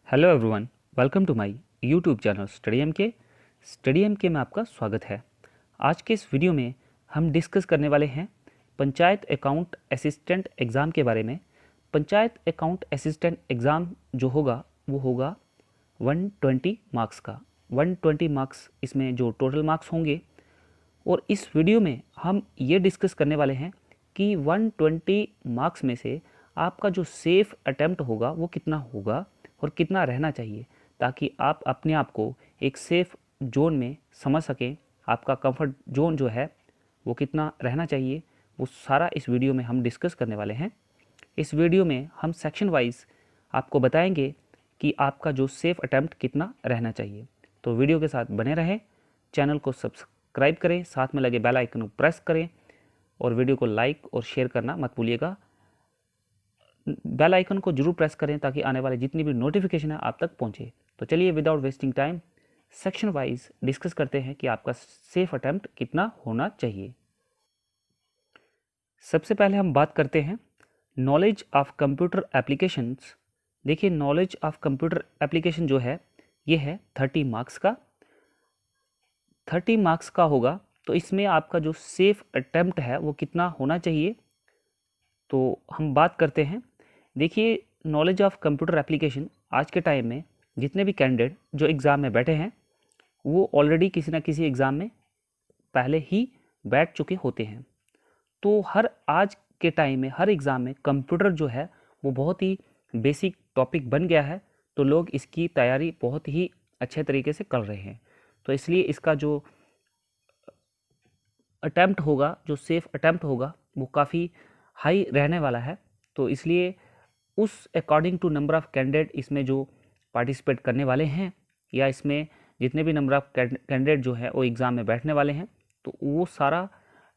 Hello everyone, welcome to my YouTube channel study M K में आपका स्वागत है। आज के इस वीडियो में हम डिस्कस करने वाले हैं पंचायत अकाउंट असिस्टेंट एग्ज़ाम के बारे में। पंचायत अकाउंट असिस्टेंट एग्ज़ाम जो होगा वो होगा 120 मार्क्स का। 120 मार्क्स इसमें जो टोटल मार्क्स होंगे, और इस वीडियो में हम ये डिस्कस करने वाले हैं कि 120 मार्क्स में से आपका जो सेफ़ अटैम्प्ट होगा वो कितना होगा और कितना रहना चाहिए, ताकि आप अपने आप को एक सेफ़ जोन में समझ सकें। आपका कंफर्ट जोन जो है वो कितना रहना चाहिए, वो सारा इस वीडियो में हम डिस्कस करने वाले हैं। इस वीडियो में हम सेक्शन वाइज आपको बताएंगे कि आपका जो सेफ़ अटैम्प्ट कितना रहना चाहिए। तो वीडियो के साथ बने रहें, चैनल को सब्सक्राइब करें, साथ में लगे बेल आइकन को प्रेस करें और वीडियो को लाइक और शेयर करना मत भूलिएगा। बेल आइकन को जरूर प्रेस करें ताकि आने वाले जितनी भी नोटिफिकेशन है आप तक पहुंचे। तो चलिए without wasting time section wise discuss करते हैं कि आपका सेफ अटेम्प्ट कितना होना चाहिए। सबसे पहले हम बात करते हैं नॉलेज ऑफ कंप्यूटर एप्लीकेशंस। देखिए, नॉलेज ऑफ कंप्यूटर एप्लीकेशन जो है ये है 30 मार्क्स का। 30 मार्क्स का होगा, तो इसमें आपका जो सेफ अटेम्प्ट है वो कितना होना चाहिए, तो हम बात करते हैं। देखिए, नॉलेज ऑफ कंप्यूटर एप्लीकेशन आज के टाइम में जितने भी कैंडिडेट जो एग्ज़ाम में बैठे हैं वो ऑलरेडी किसी ना किसी एग्ज़ाम में पहले ही बैठ चुके होते हैं। तो हर आज के टाइम में हर एग्ज़ाम में कंप्यूटर जो है वो बहुत ही बेसिक टॉपिक बन गया है, तो लोग इसकी तैयारी बहुत ही अच्छे तरीके से कर रहे हैं। तो इसलिए इसका जो अटैम्प्ट होगा, जो सेफ अटैम्प्ट होगा, वो काफ़ी हाई रहने वाला है। तो इसलिए उस according to number of candidate इसमें जो पार्टिसिपेट करने वाले हैं, या इसमें जितने भी नंबर ऑफ़ कैंडिडेट जो है वो एग्ज़ाम में बैठने वाले हैं, तो वो सारा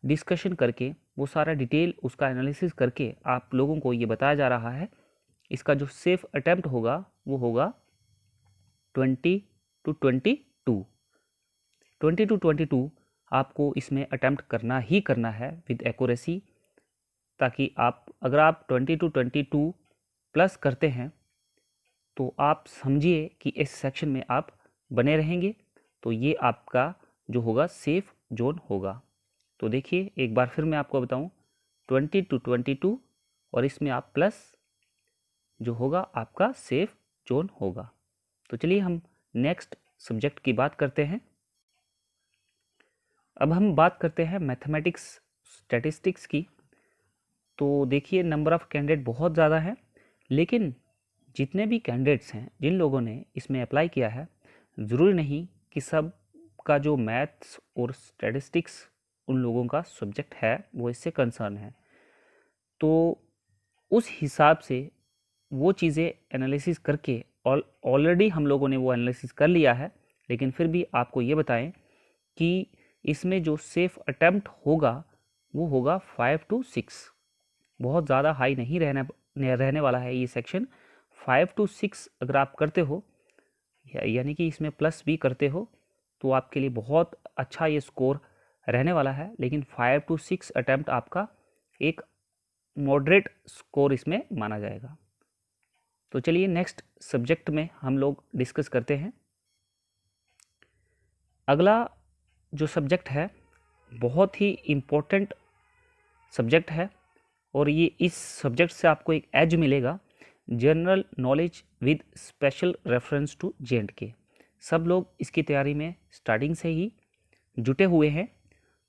डिस्कशन करके, वो सारा डिटेल उसका एनालिसिस करके आप लोगों को ये बताया जा रहा है। इसका जो सेफ अटैम्प्ट होगा वो होगा 20 to 22 आपको इसमें अटैम्प्ट करना ही करना है विद एक्यूरेसी, ताकि आप अगर आप 20 to 22 प्लस करते हैं तो आप समझिए कि इस सेक्शन में आप बने रहेंगे, तो ये आपका जो होगा सेफ जोन होगा। तो देखिए, एक बार फिर मैं आपको बताऊं, 20 to 22 और इसमें आप प्लस जो होगा आपका सेफ जोन होगा। तो चलिए हम नेक्स्ट सब्जेक्ट की बात करते हैं। अब हम बात करते हैं मैथमेटिक्स स्टैटिस्टिक्स की। तो देखिए, नंबर ऑफ़ कैंडिडेट बहुत ज़्यादा है, लेकिन जितने भी कैंडिडेट्स हैं, जिन लोगों ने इसमें अप्लाई किया है, ज़रूरी नहीं कि सब का जो मैथ्स और स्टैटिस्टिक्स उन लोगों का सब्जेक्ट है वो इससे कंसर्न है। तो उस हिसाब से वो चीज़ें एनालिसिस करके ऑलरेडी हम लोगों ने वो एनालिसिस कर लिया है, लेकिन फिर भी आपको ये बताएं कि इसमें जो सेफ अटैम्प्ट होगा वो होगा 5 to 6। बहुत ज़्यादा हाई नहीं रहने वाला है ये सेक्शन। 5 to 6 अगर आप करते हो, यानी कि इसमें प्लस भी करते हो, तो आपके लिए बहुत अच्छा ये स्कोर रहने वाला है। लेकिन 5 to 6 अटैम्प्ट आपका एक मॉडरेट स्कोर इसमें माना जाएगा। तो चलिए नेक्स्ट सब्जेक्ट में हम लोग डिस्कस करते हैं। अगला जो सब्जेक्ट है बहुत ही इम्पोर्टेंट सब्जेक्ट है, और ये इस सब्जेक्ट से आपको एक एज मिलेगा, general knowledge with special reference to J&K। सब लोग इसकी तैयारी में स्टार्टिंग से ही जुटे हुए हैं।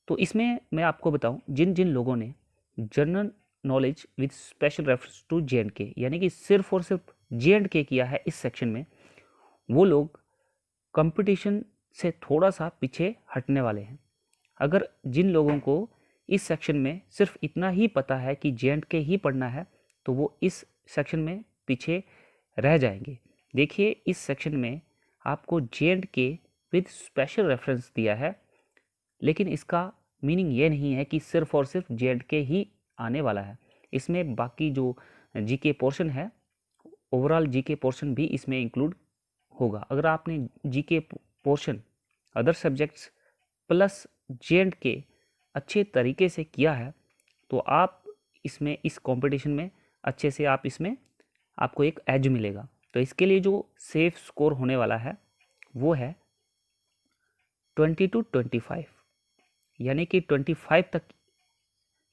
तो इसमें मैं आपको बताऊं, जिन जिन लोगों ने general knowledge with special reference to J&K यानी कि सिर्फ और सिर्फ J&K किया है इस सेक्शन में, वो लोग कंपटीशन से थोड़ा सा पीछे हटने वाले हैं। अगर जिन लोगों को इस सेक्शन में सिर्फ इतना ही पता है कि J&K ही पढ़ना है, तो वो इस सेक्शन में पीछे रह जाएंगे। देखिए, इस सेक्शन में आपको J&K विद स्पेशल रेफरेंस दिया है, लेकिन इसका मीनिंग ये नहीं है कि सिर्फ और सिर्फ J&K ही आने वाला है। इसमें बाकी जो जीके पोर्शन है, ओवरऑल जीके पोर्शन भी इसमें इंक्लूड होगा। अगर आपने GK portion other subjects plus J&K अच्छे तरीके से किया है, तो आप इसमें इस कंपटीशन में अच्छे से आप इसमें आपको एक एज मिलेगा। तो इसके लिए जो सेफ स्कोर होने वाला है वो है 20 to 25, यानी कि 25 तक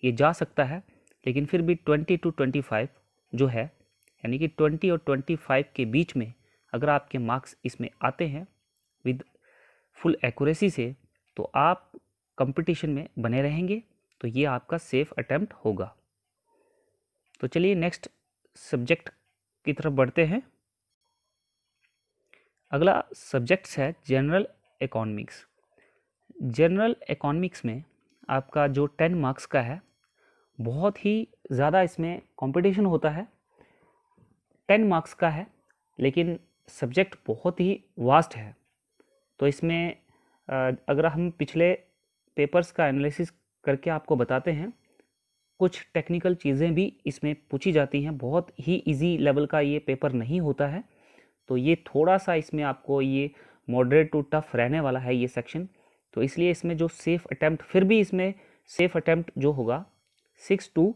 ये जा सकता है, लेकिन फिर भी 20 to 25 जो है, यानी कि 20 और 25 के बीच में अगर आपके मार्क्स इसमें आते हैं विद फुल एक्यूरेसी से, तो आप कंपटीशन में बने रहेंगे। तो ये आपका सेफ अटेम्प्ट होगा। तो चलिए नेक्स्ट सब्जेक्ट की तरफ बढ़ते हैं। अगला सब्जेक्ट्स है जनरल इकोनॉमिक्स। जनरल इकोनॉमिक्स में आपका जो 10 मार्क्स का है, बहुत ही ज़्यादा इसमें कंपटीशन होता है। 10 मार्क्स का है, लेकिन सब्जेक्ट बहुत ही वास्ट है। तो इसमें अगर हम पिछले पेपर्स का एनालिसिस करके आपको बताते हैं, कुछ टेक्निकल चीज़ें भी इसमें पूछी जाती हैं। बहुत ही इजी लेवल का ये पेपर नहीं होता है, तो ये थोड़ा सा इसमें आपको ये मॉडरेट टू टफ रहने वाला है ये सेक्शन। तो इसलिए इसमें जो सेफ अटेम्प्ट, फिर भी इसमें सेफ अटेम्प्ट जो होगा 6 to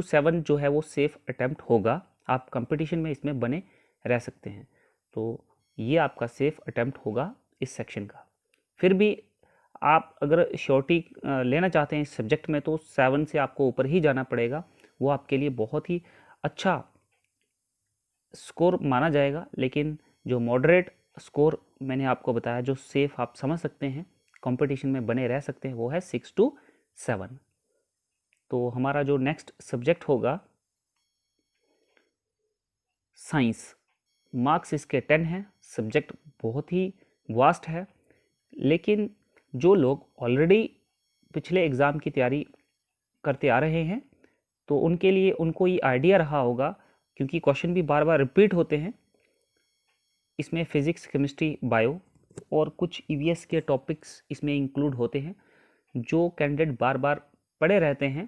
7 जो है वो सेफ अटेम्प्ट होगा। आप कंपटीशन में इसमें बने रह सकते हैं। तो ये आपका सेफ अटेम्प्ट होगा इस सेक्शन का। फिर भी आप अगर श्योरिटी लेना चाहते हैं इस सब्जेक्ट में, तो 7 से आपको ऊपर ही जाना पड़ेगा। वो आपके लिए बहुत ही अच्छा स्कोर माना जाएगा। लेकिन जो मॉडरेट स्कोर मैंने आपको बताया, जो सेफ आप समझ सकते हैं, कंपटीशन में बने रह सकते हैं, वो है 6 to 7। तो हमारा जो नेक्स्ट सब्जेक्ट होगा साइंस। मार्क्स इसके 10 हैं। सब्जेक्ट बहुत ही वास्ट है, लेकिन जो लोग ऑलरेडी पिछले एग्ज़ाम की तैयारी करते आ रहे हैं, तो उनके लिए उनको ये आइडिया रहा होगा, क्योंकि क्वेश्चन भी बार बार रिपीट होते हैं। इसमें फिज़िक्स, केमिस्ट्री, बायो और कुछ ईवीएस के टॉपिक्स इसमें इंक्लूड होते हैं, जो कैंडिडेट बार बार पढ़े रहते हैं,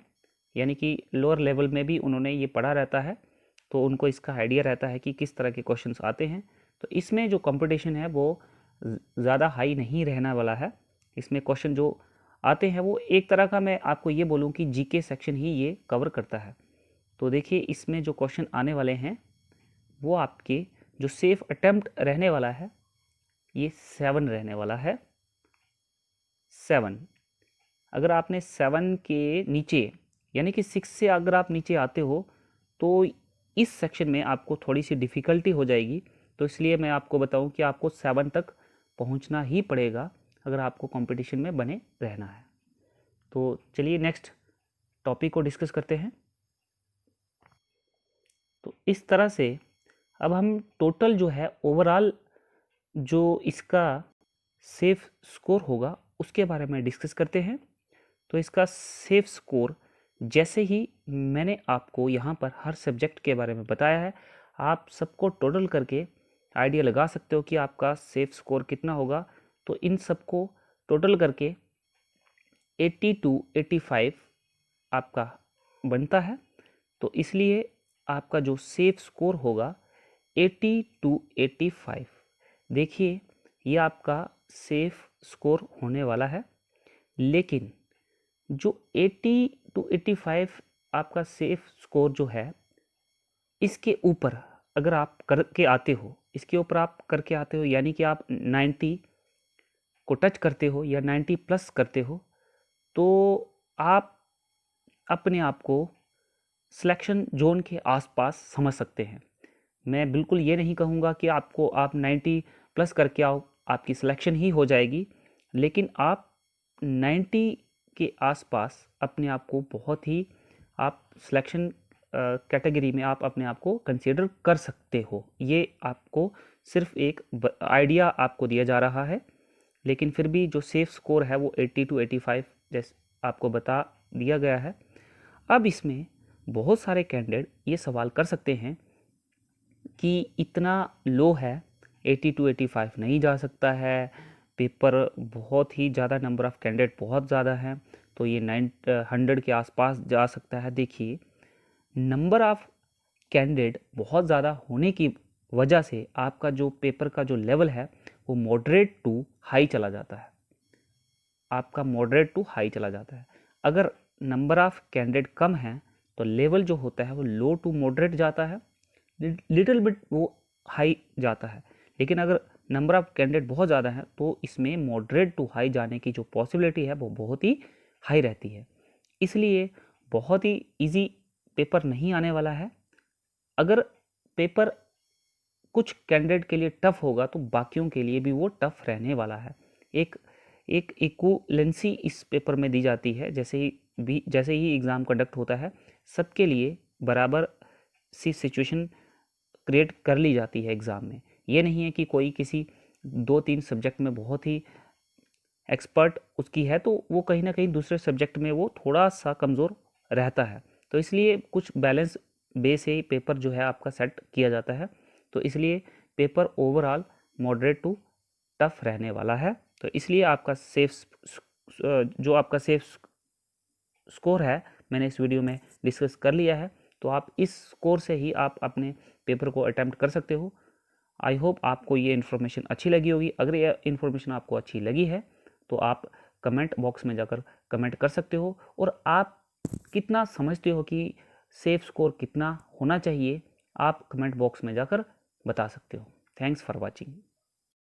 यानी कि लोअर लेवल में भी उन्होंने ये पढ़ा रहता है, तो उनको इसका आइडिया रहता है कि किस तरह के क्वेश्चंस आते हैं। तो इसमें जो कंपटीशन है वो ज़्यादा हाई नहीं रहने वाला है। इसमें क्वेश्चन जो आते हैं वो एक तरह का, मैं आपको ये बोलूँ कि जीके सेक्शन ही ये कवर करता है। तो देखिए इसमें जो क्वेश्चन आने वाले हैं वो आपके जो सेफ अटेम्प्ट रहने वाला है, ये 7 रहने वाला है। 7, अगर आपने 7 के नीचे, यानी कि 6 से अगर आप नीचे आते हो, तो इस सेक्शन में आपको थोड़ी सी डिफ़िकल्टी हो जाएगी। तो इसलिए मैं आपको बताऊं कि आपको 7 तक पहुंचना ही पड़ेगा अगर आपको कंपटीशन में बने रहना है। तो चलिए नेक्स्ट टॉपिक को डिस्कस करते हैं। तो इस तरह से अब हम टोटल जो है ओवरऑल जो इसका सेफ स्कोर होगा उसके बारे में डिस्कस करते हैं। तो इसका सेफ स्कोर, जैसे ही मैंने आपको यहाँ पर हर सब्जेक्ट के बारे में बताया है, आप सबको टोटल करके आइडिया लगा सकते हो कि आपका सेफ स्कोर कितना होगा। तो इन सबको टोटल करके 80 to 85 आपका बनता है। तो इसलिए आपका जो सेफ स्कोर होगा 80 to 85। देखिए ये आपका सेफ स्कोर होने वाला है, लेकिन जो 80 to 85 आपका सेफ स्कोर जो है, इसके ऊपर अगर आप करके आते हो, इसके ऊपर आप करके आते हो, यानी कि आप 90 को टच करते हो या 90 प्लस करते हो, तो आप अपने आप को सिलेक्शन जोन के आसपास समझ सकते हैं। मैं बिल्कुल ये नहीं कहूँगा कि आपको आप 90 प्लस करके आओ, आपकी सिलेक्शन ही हो जाएगी, लेकिन आप 90 के आसपास अपने आप को बहुत ही, आप सिलेक्शन कैटेगरी में आप अपने आप को कंसीडर कर सकते हो। ये आपको सिर्फ एक आइडिया आपको दिया जा रहा है, लेकिन फिर भी जो सेफ स्कोर है वो 80 to 85 जैसे आपको बता दिया गया है। अब इसमें बहुत सारे कैंडिडेट ये सवाल कर सकते हैं कि इतना लो है, 80 to 85 नहीं जा सकता है, पेपर बहुत ही ज़्यादा, नंबर ऑफ़ कैंडिडेट बहुत ज़्यादा है, तो ये 100 के आसपास जा सकता है। देखिए नंबर ऑफ़ कैंडिडेट बहुत ज़्यादा होने की वजह से आपका जो पेपर का जो लेवल है वो मॉडरेट टू हाई चला जाता है। आपका मॉडरेट टू हाई चला जाता है। अगर नंबर ऑफ़ कैंडिडेट कम है तो लेवल जो होता है वो लो टू मॉडरेट जाता है, लिटिल बिट वो हाई जाता है, लेकिन अगर नंबर ऑफ कैंडिडेट बहुत ज़्यादा है तो इसमें मॉडरेट टू हाई जाने की जो पॉसिबिलिटी है वो बहुत ही हाई रहती है। इसलिए बहुत ही इजी पेपर नहीं आने वाला है। अगर पेपर कुछ कैंडिडेट के लिए टफ होगा तो बाकियों के लिए भी वो टफ रहने वाला है। एक एक इक्विवेलेंसी इस पेपर में दी जाती है। जैसे ही एग्ज़ाम कंडक्ट होता है सबके लिए बराबर सी सिचुएशन क्रिएट कर ली जाती है एग्ज़ाम में। ये नहीं है कि कोई किसी 2-3 सब्जेक्ट में बहुत ही एक्सपर्ट उसकी है तो वो कहीं ना कहीं दूसरे सब्जेक्ट में वो थोड़ा सा कमज़ोर रहता है। तो इसलिए कुछ बैलेंस बेस से ही पेपर जो है आपका सेट किया जाता है। तो इसलिए paper overall moderate to tough रहने वाला है। तो इसलिए आपका जो आपका सेफ स्कोर है मैंने इस वीडियो में डिस्कस कर लिया है। तो आप इस स्कोर से ही आप अपने पेपर को अटैम्प्ट कर सकते हो। आई होप आपको ये इन्फॉर्मेशन अच्छी लगी होगी। अगर ये इन्फॉर्मेशन आपको अच्छी लगी है तो आप कमेंट बॉक्स में जाकर कमेंट कर सकते हो, और आप कितना समझते हो कि सेफ स्कोर कितना होना चाहिए आप कमेंट बॉक्स में जाकर बता सकते हो। Thanks for watching.